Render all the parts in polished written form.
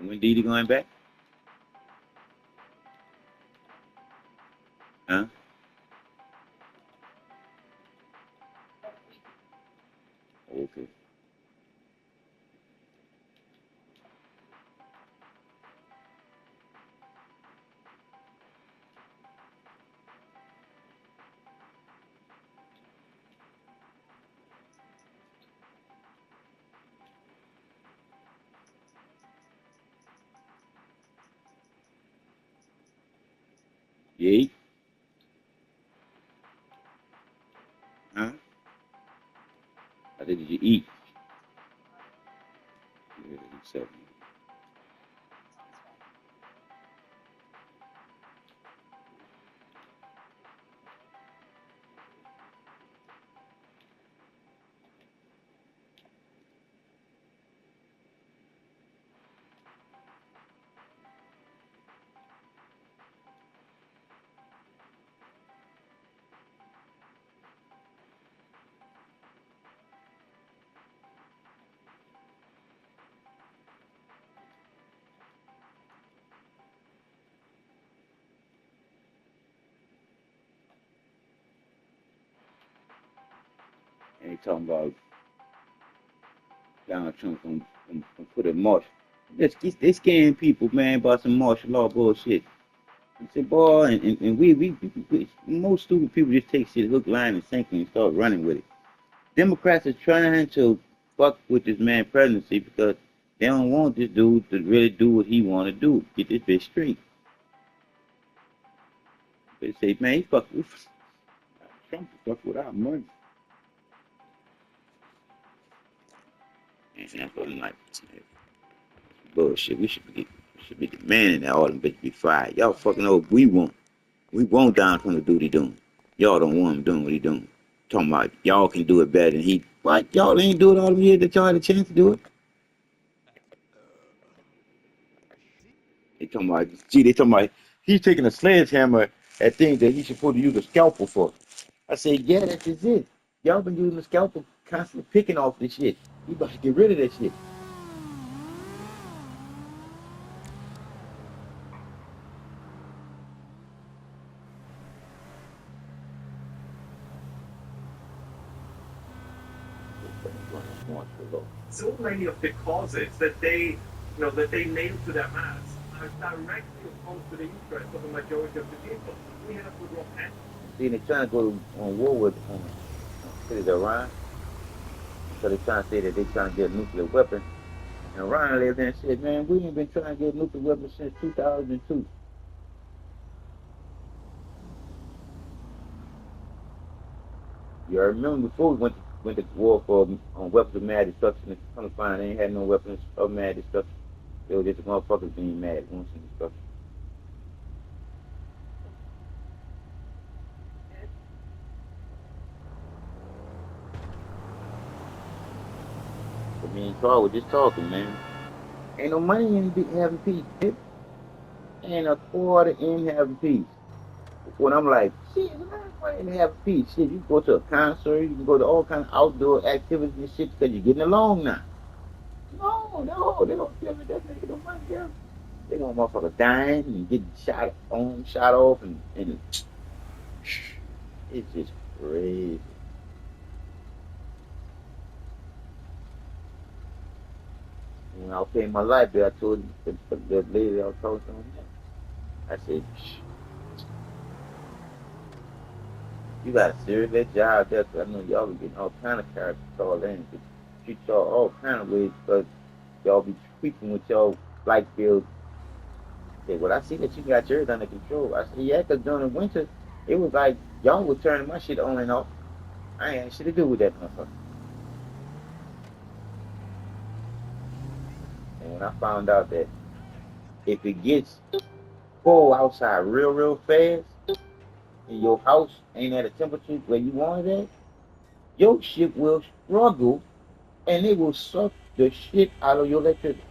And when Didi going back? Huh? Okay. You eat? Huh? I said, did you eat? Yeah, he said, and he talking about Donald Trump from put a martial. They scaring people, man, about some martial law bullshit. He said, boy, and we most stupid people just take shit hook, line, and sinker and start running with it. Democrats are trying to fuck with this man presidency because they don't want this dude to really do what he want to do. Get this bitch straight. They say, man, he fuck with Trump fuck with our money. And that's what I'm like. Bullshit. We should be demanding that all them bitches be fired. Y'all fucking know what we want. We want Donald Trump to do what he doing. Y'all don't want him doing what he doing. Talking about y'all can do it better than he. What? Y'all ain't do it all the years that y'all had a chance to do it. They talking about, gee, they talking about he's taking a sledgehammer at things that he supposed to use a scalpel for. I said, yeah, that's just it. Y'all been using the scalpel constantly picking off this shit. You about to get rid of that shit. So many of the causes that they nailed to their mass are directly opposed to the interests of the majority of the people. We have to drop hands. See, they're trying to go on war with cities Iran. So they're trying to say that they're trying to get a nuclear weapon. And Iran lived there and said, man, we ain't been trying to get a nuclear weapon since 2002. You remember before we went to war for on weapons of mass destruction, and come to find they ain't had no weapons of mass destruction. They were just the motherfuckers being mad once in destruction. But me and Carl were just talking, man. Ain't no money in having peace. It ain't a quarter in having peace. When I'm like, shit, man, money in having peace. Shit, you can go to a concert, you can go to all kind of outdoor activities and shit because you're getting along now. No, they don't give me that nigga no money, girl. They gonna motherfucker dying and getting shot on, shot off, and it's just crazy. When I was paying my light bill, I told the lady I was talking to, I said, you got a serious job there, 'cause I know y'all be getting all kind of characters called in. They treat y'all all kind of ways because y'all be tweaking with y'all light bills. Say, well, I see that you got yours under control. I said, yeah, because during the winter, it was like y'all was turning my shit on and off. I ain't had shit to do with that motherfucker. And when I found out that if it gets cold outside real fast, and your house ain't at a temperature where you want it at, your shit will struggle and it will suck the shit out of your electricity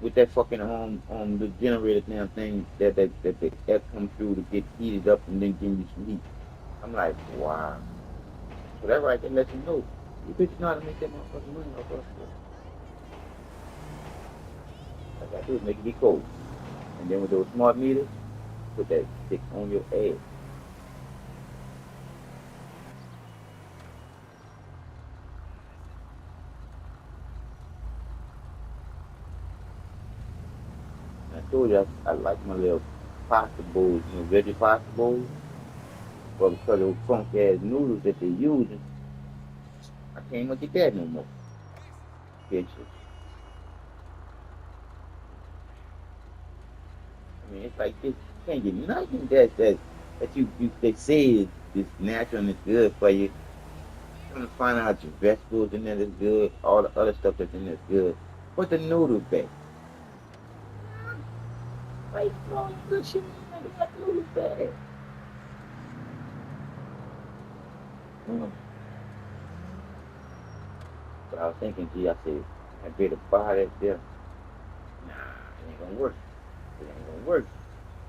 with that fucking the generator damn thing that the air come through to get heated up and then give you some heat. I'm like, wow. So that right there lets you know you bitch know how to make that motherfucking money off us. All I do is make it be cold. And then with those smart meters, put that stick on your ass. And I told you I like my little pasta bowls, veggie pasta bowls. But because of those funky ass noodles that they using, I can't look at that no more. Picture. I mean, it's like this. You can't get nothing that you they say is natural and it's good for you. Trying to find out your vegetables in there is good, all the other stuff that's in there is good. Put the noodles back. Why you throwing good shit in there? Got noodles back. Mm. But I was thinking, gee, I said, I better buy that there. Nah, it ain't gonna work. It ain't gonna work.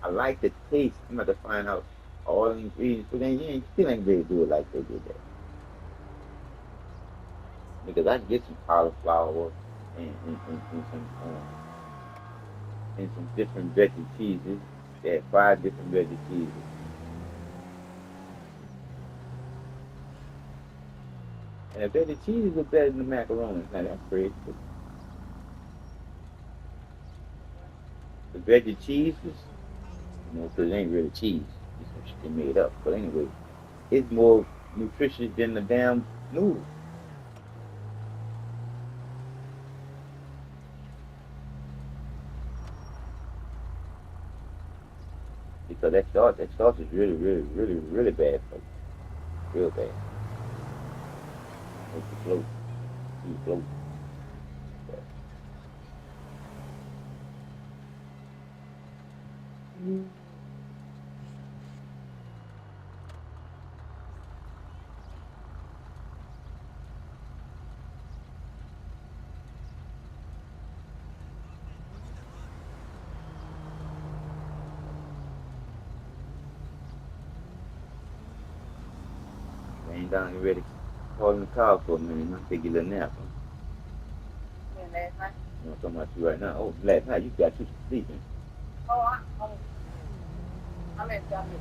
I like the taste. I'm about to find out all the ingredients, but then you ain't, still ain't ready to do it like they did that. Because I can get some cauliflower and some different veggie cheeses. They had 5 different veggie cheeses. And the veggie cheeses are better than the macaroni. Now that's crazy. But the veggie cheeses, because it ain't really cheese. It's some shit they made up. But anyway, it's more nutritious than the damn noodle. Because that sauce is really, really, really, really bad for you. Real bad. Makes you float. You float. Laying down and ready, calling the car for a minute. I'm take a little nap. Yeah, last night. I'm talking about you right now. Oh, last night you got you sleeping. Oh, I'm at Dominic.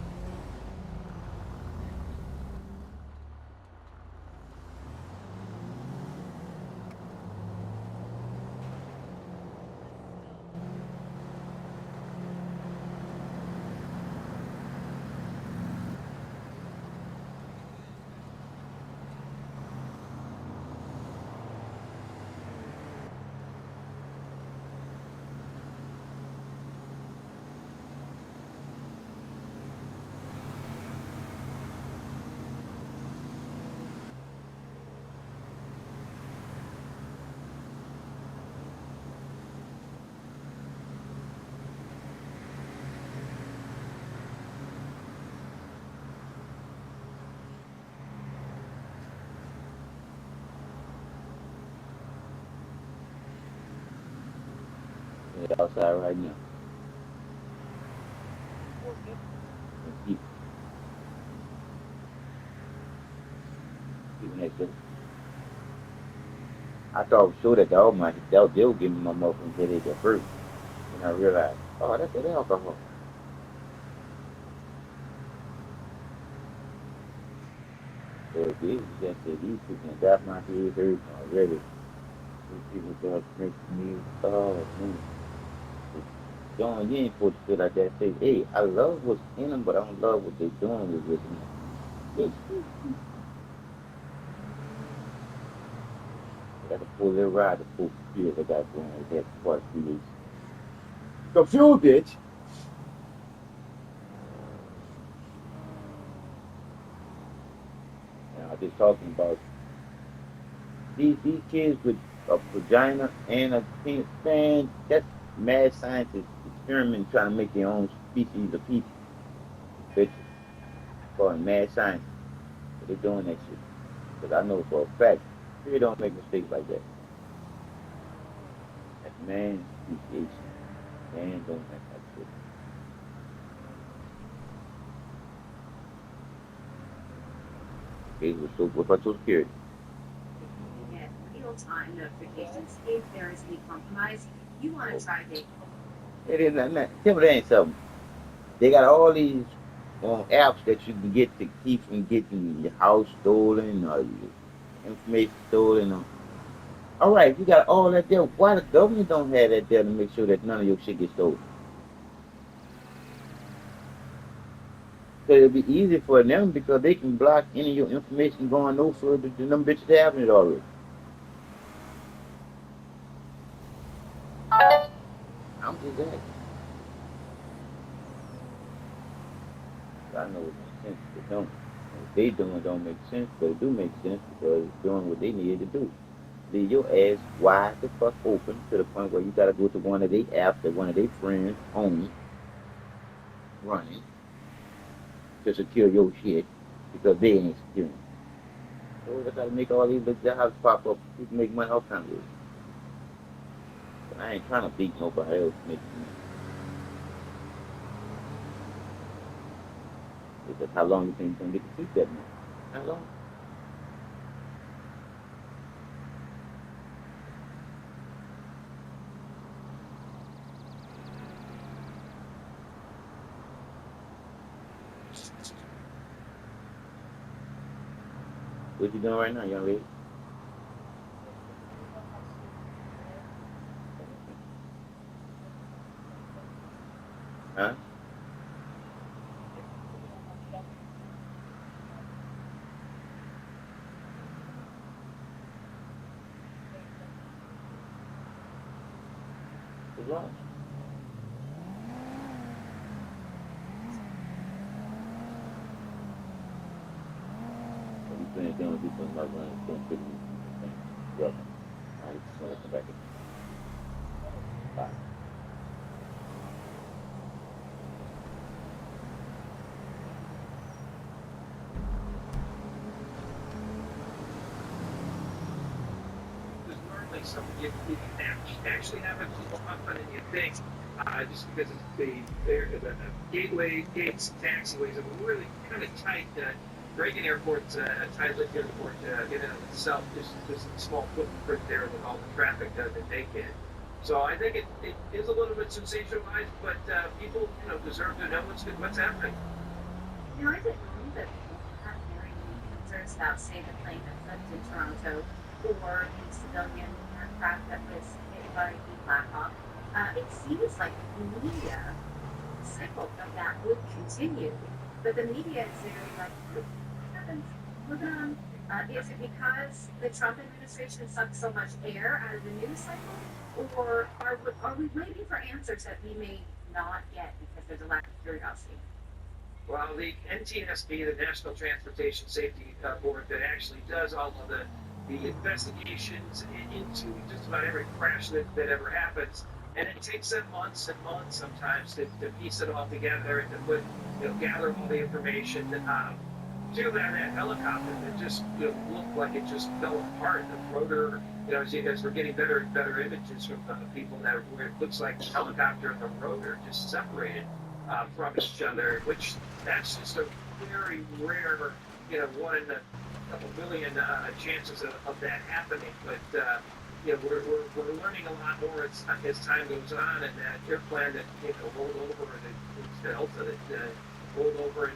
You're outside right now. And keep next to. I thought sure that the Almighty they were giving me my motherfucking headache at first. And I realized, oh, that's that alcohol. So if these just said these people got my head hurt already. These people start drinking me. Oh man. John, you ain't supposed to feel like that. Say, hey, I love what's in them, but I don't love what they're doing with it. You gotta pull their ride to full speed. They got going with that part 3 weeks. The fuel ditch. And I was just talking about these kids with a vagina and a penis, man, that's mad scientists experimenting trying to make their own species of people. Bitches. Calling mad science. But they're doing that shit. Because I know for a fact, they don't make mistakes like that. That's man appreciation. Man don't make that shit. Okay, so what about Social Security? Get real-time notifications if there is any compromise. You want to try Daytona. It is not. Tell me that ain't something. They got all these apps that you can get to keep from getting your house stolen or your information stolen. All right, if you got all that there, why the government don't have that there to make sure that none of your shit gets stolen? So it'll be easy for them because they can block any of your information going no further than them bitches having it already. I'm just asking. I know it makes sense, but don't. What they doing don't make sense, but it do make sense because it's doing what they need to do. Leave your ass wide the fuck open to the point where you gotta go to one of their apps that one of their friends own running to secure your shit because they ain't securing. So they gotta make all these little jobs pop up. You can make money all kinds of ways. But I ain't trying to beat nobody else making money. Because how long you think you're gonna get to keep that money? How long? What you doing right now, young lady? Huh? What's wrong? What you saying? Gonna do something like running, going to the well, I just want to come back and bye. There's normally something you can actually have it more often than you think, just because it's the gateway gates, taxiways are really kind of tight. Reagan Airport's a tight-lipped airport in and of itself, just a small footprint there with all the traffic that they get. So I think it is a little bit sensationalized, but people deserve to know what's happening. You know, is it normal that people have very concerns about, say, the plane that flipped in Toronto or the civilian aircraft that was hit by the Black Hawk? It seems like the media cycle of that would continue, but the media is very like, what happens? Moving on. Is it because the Trump administration sucked so much air out of the news cycle, or are we waiting for answers that we may not get because there's a lack of curiosity? Well, the NTSB, the National Transportation Safety Board, that actually does all of the investigations into just about every crash that ever happens, and it takes them months and months sometimes to piece it all together and to put, gather all the information. To that helicopter that just looked like it just fell apart. The rotor, as we're getting better and better images from people where it looks like the helicopter and the rotor just separated from each other, which that's just a very rare, one in a couple million chances of that happening. But we're learning a lot more as time goes on, and that airplane that rolled over, the Delta that rolled over, and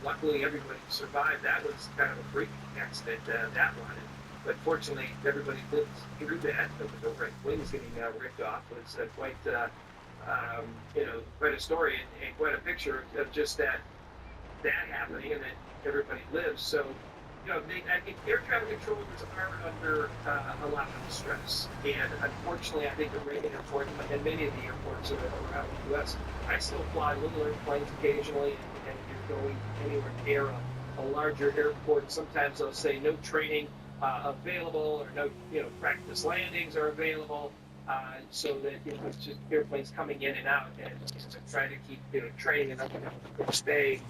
luckily everybody survived. That was kind of a freak accident, that one. But fortunately, everybody lived through that. The wings getting ripped off was quite a story and quite a picture of just that happening, and that everybody lives. So, I think air traffic controllers are under a lot of stress. And unfortunately, I think the Reagan Airport and many of the airports around the U.S., I still fly little airplanes occasionally, and if you're going anywhere near a larger airport, sometimes they'll say no training available, or no practice landings are available. So that it's just airplanes coming in and out, and trying to keep training enough to stay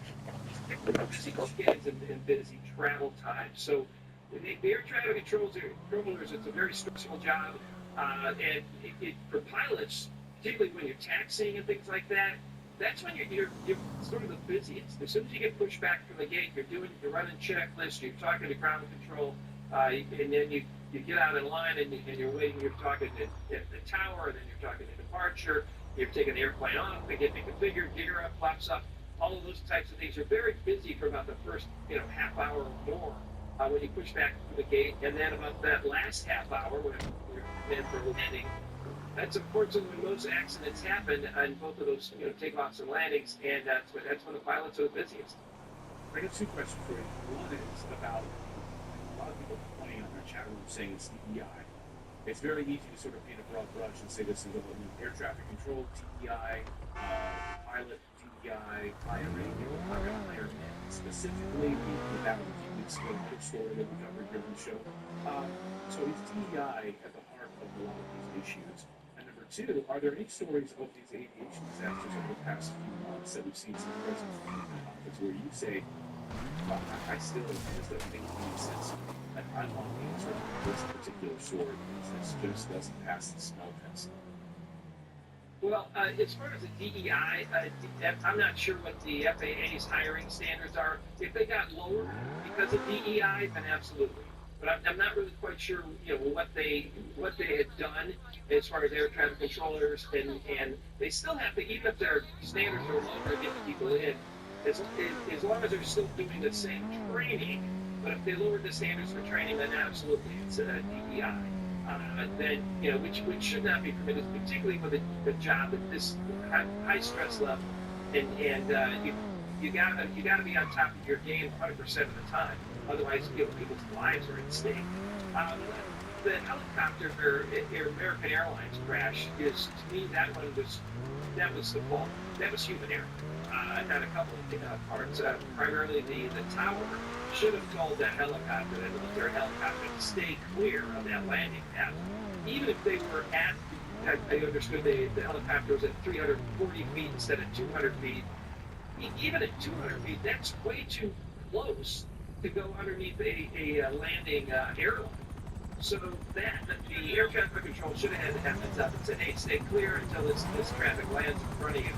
busy kids and busy travel time. So the air traffic controllers, it's a very stressful job, and for pilots, particularly when you're taxiing and things like that, that's when you're sort of the busiest. As soon as you get pushed back from the gate, you're running checklists, you're talking to ground control, and then you get out in line and you're waiting, you're talking at the tower, and then you're talking to departure, you're taking the airplane off, they get configured, gear up, flaps up, all of those types of things. You're very busy for about the first, half hour or more when you push back through the gate, and then about that last half hour when you're in for landing. That's unfortunately when most accidents happen on both of those, takeoffs and landings, and that's when the pilots are the busiest. I got two questions for you. One is about a lot of people complaining on our chat room saying it's DEI. It's very easy to sort of paint a broad brush and say this is air traffic control, DEI, pilot, DEI, IRA. We're not going to hire men. Specifically, that was a few weeks ago, a quick story that we covered here on the show. So is DEI at the heart of a lot of these issues? And number two, are there any stories of these aviation disasters over the past few months that we've seen some presence from the conference where you say, well, I still, this doesn't make any sense to me. I want the answer to this particular story because this just doesn't pass the smell test. Well, as far as the DEI, I'm not sure what the FAA's hiring standards are. If they got lower because of DEI, then absolutely. But I'm not really quite sure, what they had done as far as air traffic controllers, and they still have to, even if their standards are lower to get people in, as long as they're still doing the same training. But if they lowered the standards for training, then absolutely it's DEI. Then which should not be permitted, particularly with a job at this high stress level, and you gotta be on top of your game 100% of the time. Otherwise, people's lives are at stake. The helicopter or American Airlines crash is, to me, that was the fault. That was human error. On a couple of parts. Primarily the tower should have told that helicopter, that military helicopter, to stay clear of that landing pad. Even if they were at, I understood the helicopter was at 340 feet instead of 200 feet. Even at 200 feet, that's way too close to go underneath a landing airline. So that the air traffic control should have had to have heads up and said, hey, stay clear until this traffic lands in front of you.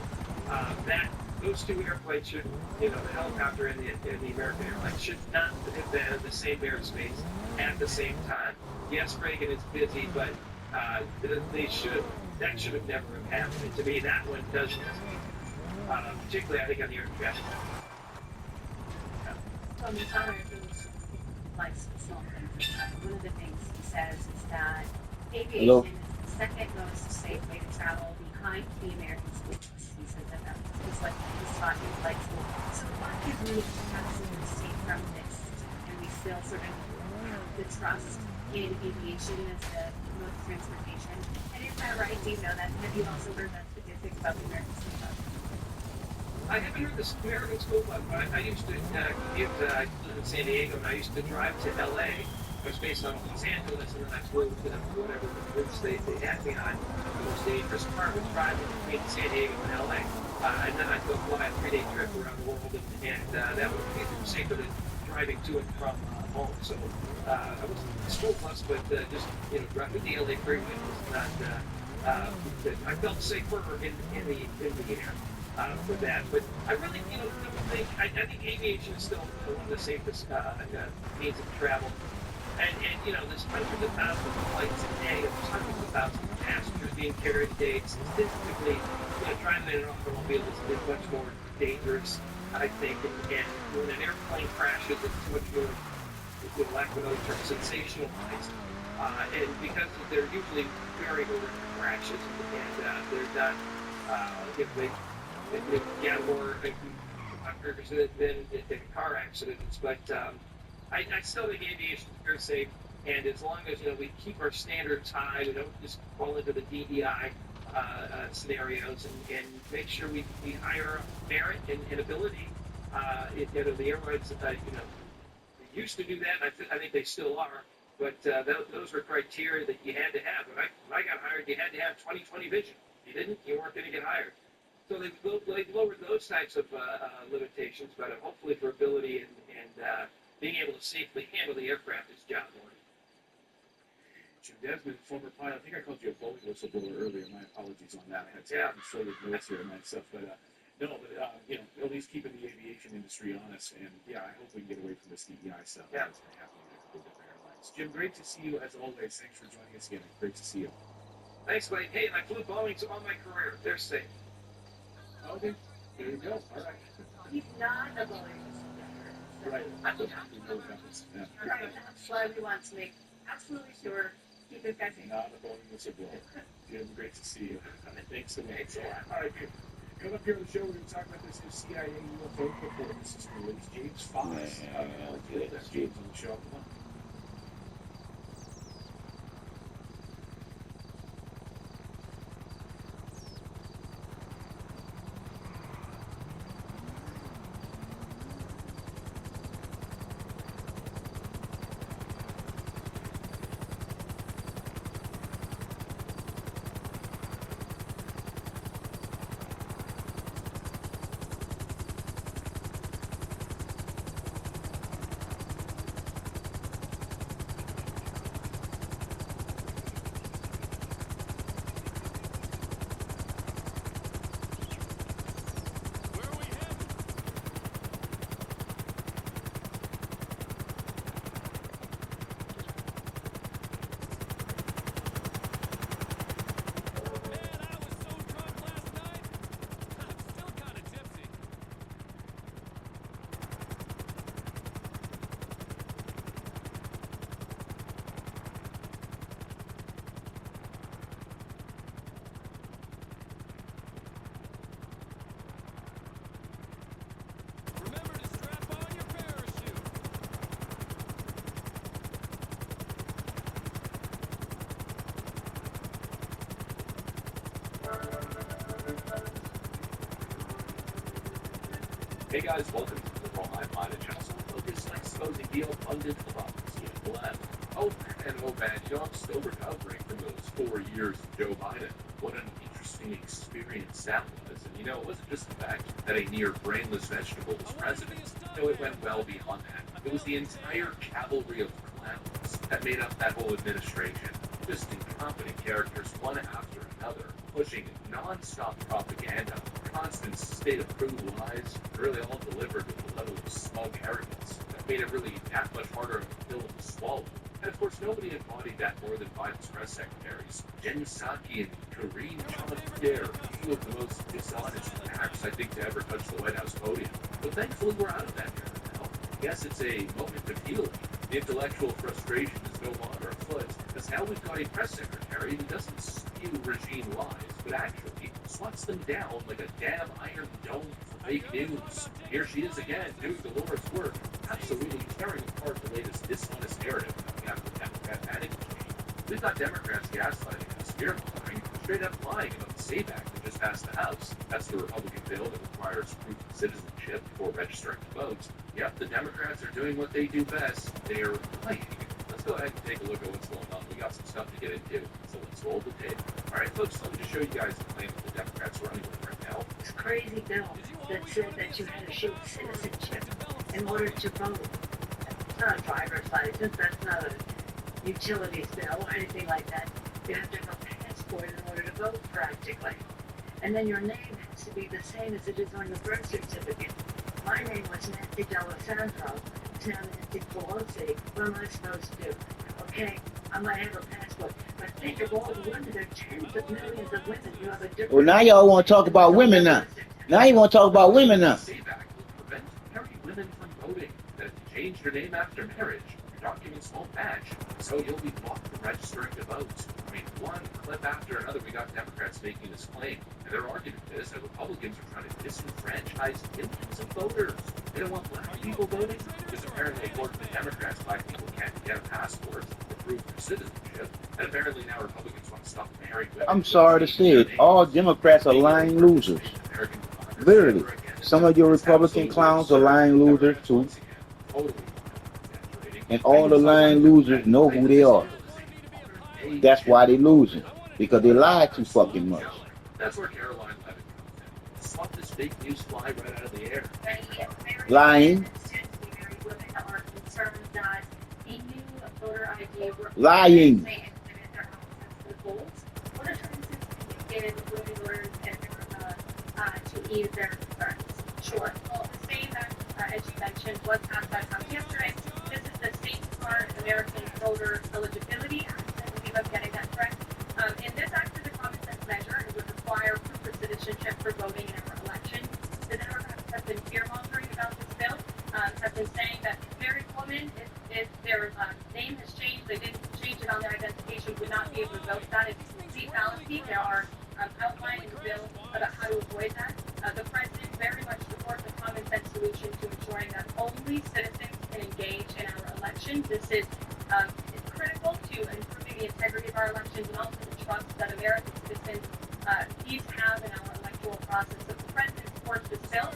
Those two airplanes should, the helicopter and the American Airlines should not have been in the same airspace at the same time. Yes, Reagan is busy, but that should have never have happened. And to me, that one doesn't. Particularly, I think, on the air traffic. So the tower is like small things. One of the things he says is that aviation is the second most safe way to travel behind the American school bus. He says that it's like the spot is like school. So why is we absolutely safe from this, and we still sort of have the trust in aviation as the mode of transportation? And is that right? Do you know that? Have you also heard that statistic about the American school bus? I haven't heard the American school bus, but I used to commute. I lived in San Diego, and I used to drive to LA. I was based on Los Angeles, and then I flew to whatever routes they had me on. The most dangerous part was driving between San Diego and LA. And then I'd go fly a 3-day trip around the world, and that would be safer than driving to and from home. So I was a school bus, but just driving the LA freeway was not. I felt safer in the air. For that, but I really, don't think. I think aviation is still one of the safest means of travel. And there's hundreds of thousands of flights a day, and there's hundreds of thousands of passengers being carried a day. Statistically, driving in an automobile is much more dangerous, I think. And when an airplane crashes, it's much more, with lack of another term, sensationalized. And because they're usually very horrific crashes, and they're not, more than car accidents, but I still think aviation is very safe, and as long as we keep our standards high, we don't just fall into the DEI scenarios, and make sure we hire merit and ability. The airlines, they used to do that, and I think they still are, but those were criteria that you had to have. When I got hired, you had to have 20/20 vision. If you didn't, you weren't going to get hired. So they've lowered those types of limitations, but hopefully for ability and being able to safely handle the aircraft is job one. Jim Desmond, former pilot. I think I called you a Boeing whistleblower earlier. My apologies on that. I had some concerted notes here and that stuff, but at least keeping the aviation industry honest. And I hope we can get away from this DEI stuff. Yeah. That's going to happen in a couple of different airlines. Jim, great to see you as always. Thanks for joining us again. Great to see you. Thanks, buddy. Hey, and I flew Boeing's all my career. They're safe. Okay, there you go. All right. He's not a bully. Right. Right. Yeah. That's why we want to make absolutely sure keep it guessing. Not a Boeing whistleblower. Jim, great to see you. Thanks so much. All right, good. Coming up here on the show, we're going to talk about this new CIA UFO report. This is released. James Fox. That's James on the show. Come on. Hey guys, welcome to the Raw Mind channel. So focused on exposing the abundant hypocrisy of the left. Oh man, you know, I'm still recovering from those 4 years of Joe Biden. What an interesting experience that was. And you know, it wasn't just the fact that a near brainless vegetable was president. No, it went well beyond that. It was the entire cavalry of clowns that made up that whole administration. Just incompetent characters, one after another, pushing non-stop propaganda, constant state-approved lies, really all delivered with a level of smug arrogance that made it really that much harder of a pill to swallow. And of course, nobody embodied that more than Biden's press secretaries. Jen Psaki and Karine Jean-Pierre, two of the most dishonest acts, I think, to ever touch the White House podium. But thankfully, we're out of that era now. Yes, it's a moment of healing. The intellectual frustration is no longer afoot, because now we've got a press secretary who doesn't spew regime lies, but actually swats them down like a damn iron dome for fake news. Here she is again, doing the Lord's work, absolutely tearing apart the latest dishonest narrative coming out of the Democrat panic machine. We've got Democrats gaslighting us, fear-mongering, straight up lying about the SAFE Act that just passed the House. That's the Republican bill that requires proof of citizenship before registering to vote. Yep, the Democrats are doing what they do best. They are lying. Let's go ahead and take a look at what's going on. We got some stuff to get into, so let's roll the tape. All right, folks, let me just show you guys the plan that the Democrats are running with right now. It's a crazy bill that said that you had to show citizenship in order to vote. It's not a driver's license, that's not a utilities bill or anything like that. You have to have a passport in order to vote practically. And then your name has to be the same as it is on your birth certificate. My name was Nancy D'Alessandro. It's now Nancy Pelosi. What am I supposed to do? Okay, I might have a passport, but think of all the women. There are tens of millions of women who have a different... Well, now y'all want to talk about women now. Now you want to talk about women now. The SAFE Act will prevent married women from voting. That if you change your name after marriage, your documents won't match, so you'll be blocked from registering to vote. I mean, one clip after another, we got Democrats making this claim. And their argument is that Republicans are trying to disenfranchise millions of voters. They don't want black people voting, because apparently, according to the Democrats, black people can't get a passport or prove their citizenship. And apparently now Republicans want to stop marrying women. I'm sorry to say it. All Democrats are lying losers. Literally. Some of your Republican clowns are lying losers too. And all the lying losers know who they are. That's why they're losing. Because they lie too fucking much. That's where Caroline Levitt comes in. Swap this fake news fly right out of the air. Lying. Lying. To ease their concerns. Sure. Well, the same that, as you mentioned, was passed by Congress yesterday. This is the State Smart American voter eligibility act. I believe I'm getting that correct. And this act is a common sense measure and would require proof of citizenship for voting in our election. The Democrats have been fear-mongering about this bill, have been saying that married women, if their name has changed, they didn't change it on their identification, would not be able to vote. That is a complete fallacy. There are outlined in the bill about how to avoid that. The president very much supports a common sense solution to ensuring that only citizens can engage in our elections. This is critical to improving the integrity of our elections and also the trust that American citizens need to have in our electoral process. So the president supports this bill,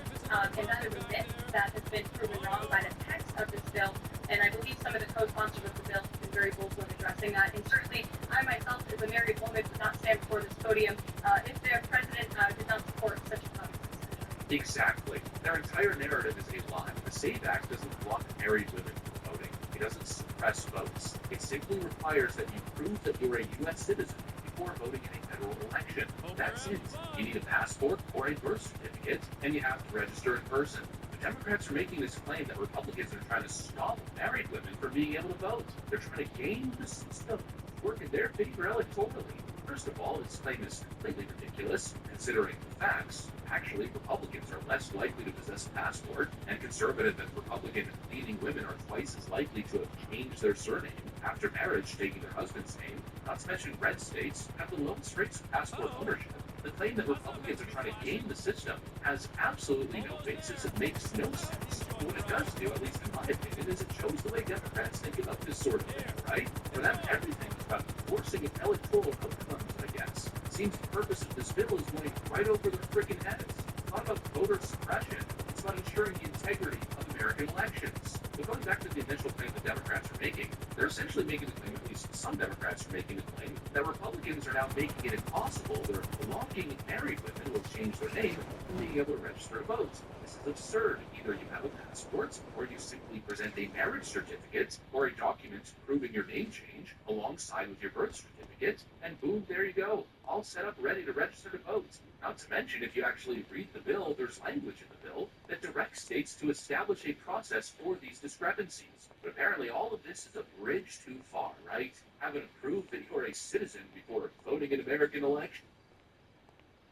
and that is a myth that has been proven wrong by the text of this bill. And I believe some of the co-sponsors of the bill have been very vocal in addressing that. And certainly, I myself, as a married woman, would not stand before this podium if their president did not support such a common sense measure. Exactly. Their entire narrative is a lie. The SAVE Act doesn't block married women from voting. It doesn't suppress votes. It simply requires that you prove that you're a U.S. citizen before voting in a federal election. That's it. You need a passport or a birth certificate, and you have to register in person. The Democrats are making this claim that Republicans are trying to stop married women from being able to vote. They're trying to game the system to work in their favor electorally. First of all, this claim is completely ridiculous, considering the facts. Actually, Republicans are less likely to possess a passport, and conservative and Republican-leaning women are twice as likely to have changed their surname after marriage, taking their husband's name. Not to mention red states have the lowest rates of passport ownership. The claim that Republicans are trying to game the system has absolutely no basis. It makes no sense. But what it does do, at least in my opinion, is it shows the way Democrats think about this sort of thing, right? For them, everything is about forcing electoral outcomes, I guess. It seems the purpose of this bill is going right over their freaking heads. It's not about voter suppression. It's about ensuring the integrity of American elections. But going back to the initial claim the Democrats are making, they're essentially making the claim, at least some Democrats are making the claim, that Republicans are now making it impossible. They're blocking married women who have changed their name from being able to register to vote. This is absurd. Either you have a passport, or you simply present a marriage certificate, or a document proving your name change alongside with your birth certificate, and boom, there you go. All set up, ready to register to vote. Not to mention, if you actually read the bill, there's language in the bill that directs states to establish a process for these discrepancies. But apparently all of this is a bridge too far, right? Having to prove that you're a citizen before voting in American elections.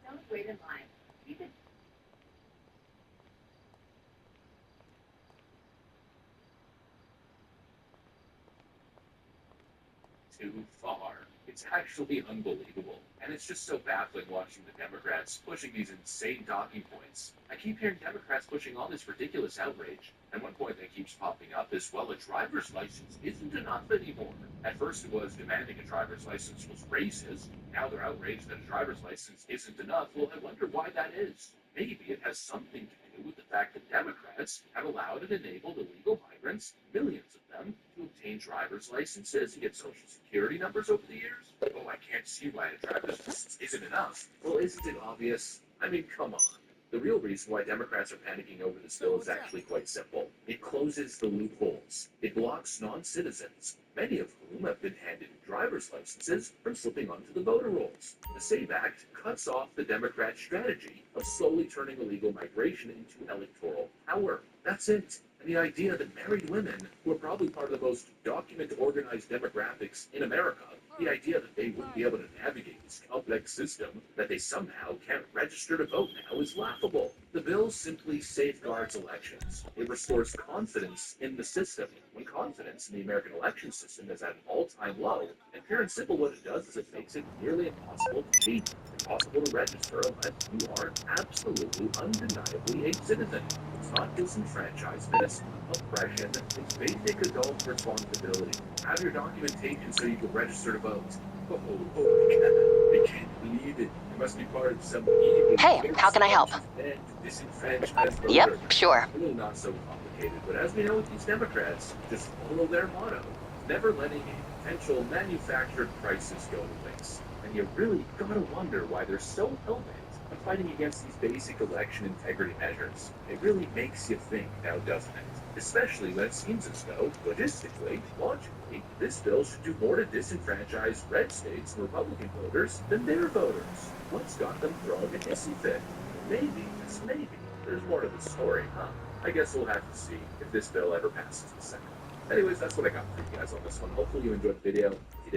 Don't wait in line. You could Too far. It's actually unbelievable. And it's just so baffling watching the Democrats pushing these insane talking points. I keep hearing Democrats pushing all this ridiculous outrage. And one point that keeps popping up is, well, a driver's license isn't enough anymore. At first it was demanding a driver's license was racist. Now they're outraged that a driver's license isn't enough. Well, I wonder why that is. Maybe it has something to do with the fact that Democrats have allowed and enabled illegal migrants, millions of them, to obtain driver's licenses and get social security numbers over the years. Oh, I can't see why a driver's license isn't enough. Well, isn't it obvious? I mean, come on. The real reason why Democrats are panicking over this bill is actually quite simple. It closes the loopholes. It blocks non-citizens, many of whom have been handed driver's licenses, from slipping onto the voter rolls. The SAVE Act cuts off the Democrat strategy of slowly turning illegal migration into electoral power. That's it. And the idea that married women, who are probably part of the most documented organized demographics in America, the idea that they wouldn't be able to navigate this complex system, that they somehow can't register to vote now, is laughable. The bill simply safeguards elections. It restores confidence in the system, when confidence in the American election system is at an all-time low. And pure and simple, what it does is it makes it nearly impossible to cheat, impossible to register unless you are absolutely, undeniably a citizen. It's not disenfranchisement, it's oppression, it's basic adult responsibility. Have your documentation so you can register to vote. I can't believe it. You must be part of some evil... Hey, how can I help? Disenfranchised voter. Yep, sure. Really not so complicated, but as we know with these Democrats, just follow their motto. Never letting potential manufactured prices go to waste. And you really gotta wonder why they're so hell-bent on fighting against these basic election integrity measures. It really makes you think now, doesn't it? Especially when it seems as though, logistically, logically, this bill should do more to disenfranchise red states and Republican voters than their voters. What's got them throwing a hissy fit? Maybe, just maybe, there's more to the story, huh? I guess we'll have to see if this bill ever passes the Senate. Anyways, that's what I got for you guys on this one. Hopefully you enjoyed the video.